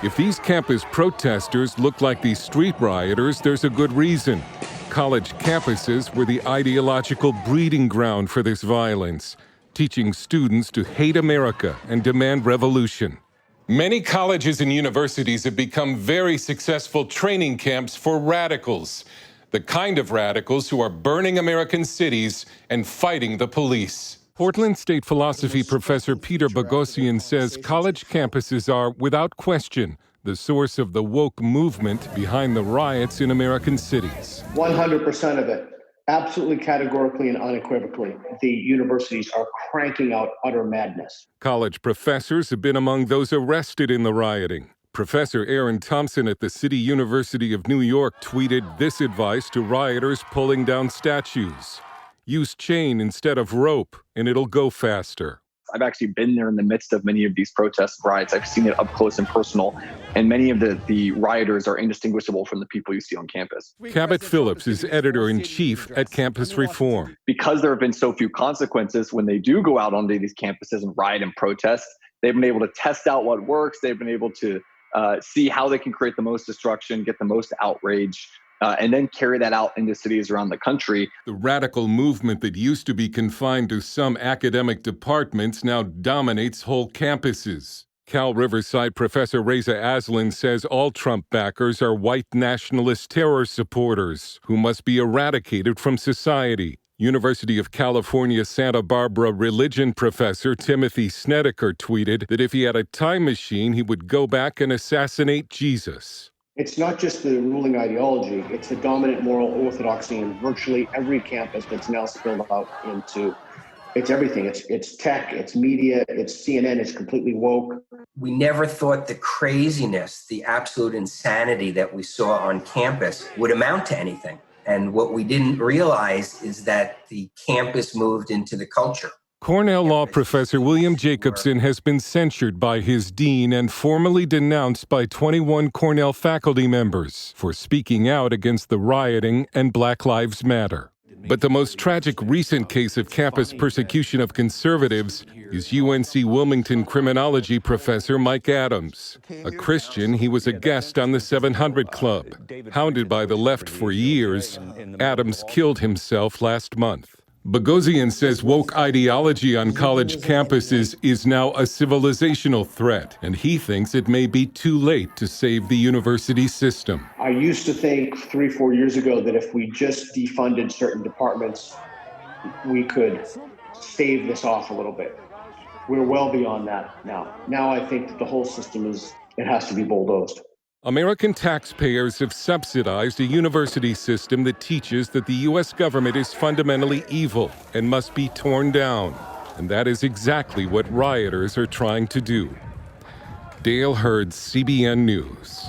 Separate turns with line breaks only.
If these campus protesters look like these street rioters, there's a good reason. College campuses were the ideological breeding ground for this violence, teaching students to hate America and demand revolution. Many colleges and universities have become very successful training camps for radicals, the kind of radicals who are burning American cities and fighting the police. Portland State philosophy professor Peter Boghossian says college campuses are, without question, the source of the woke movement behind the riots in American cities.
100% of it, absolutely categorically and unequivocally, the universities are cranking out utter madness.
College professors have been among those arrested in the rioting. Professor Aaron Thompson at the City University of New York tweeted this advice to rioters pulling down statues. Use chain instead of rope, and it'll go faster.
I've actually been there in the midst of many of these protest riots. I've seen it up close and personal, and many of the rioters are indistinguishable from the people you see on campus.
Cabot Phillips is editor-in-chief at Campus Reform.
Because there have been so few consequences when they do go out onto these campuses and riot and protest, they've been able to test out what works. They've been able to see how they can create the most destruction, get the most outrage, and then carry that out into cities around the country.
The radical movement that used to be confined to some academic departments now dominates whole campuses. Cal Riverside professor Reza Aslan says all Trump backers are white nationalist terror supporters who must be eradicated from society. University of California, Santa Barbara religion professor Timothy Snedeker tweeted that if he had a time machine, he would go back and assassinate Jesus.
It's not just the ruling ideology, it's the dominant moral orthodoxy in virtually every campus that's now spilled out into, it's everything. It's tech, it's media, it's CNN, it's completely woke.
We never thought the craziness, the absolute insanity that we saw on campus would amount to anything. And what we didn't realize is that the campus moved into the culture.
Cornell law professor William Jacobson has been censured by his dean and formally denounced by 21 Cornell faculty members for speaking out against the rioting and Black Lives Matter. But the most tragic recent case of campus persecution of conservatives is UNC Wilmington criminology professor Mike Adams. A Christian, he was a guest on the 700 Club. Hounded by the left for years, Adams killed himself last month. Boghossian says woke ideology on college campuses is now a civilizational threat, and he thinks it may be too late to save the university system.
I used to think 3-4 years ago that if we just defunded certain departments, we could stave this off a little bit. We're well beyond that now. Now I think that the whole system it has to be bulldozed.
American taxpayers have subsidized a university system that teaches that the U.S. government is fundamentally evil and must be torn down. And that is exactly what rioters are trying to do. Dale Hurd, CBN News.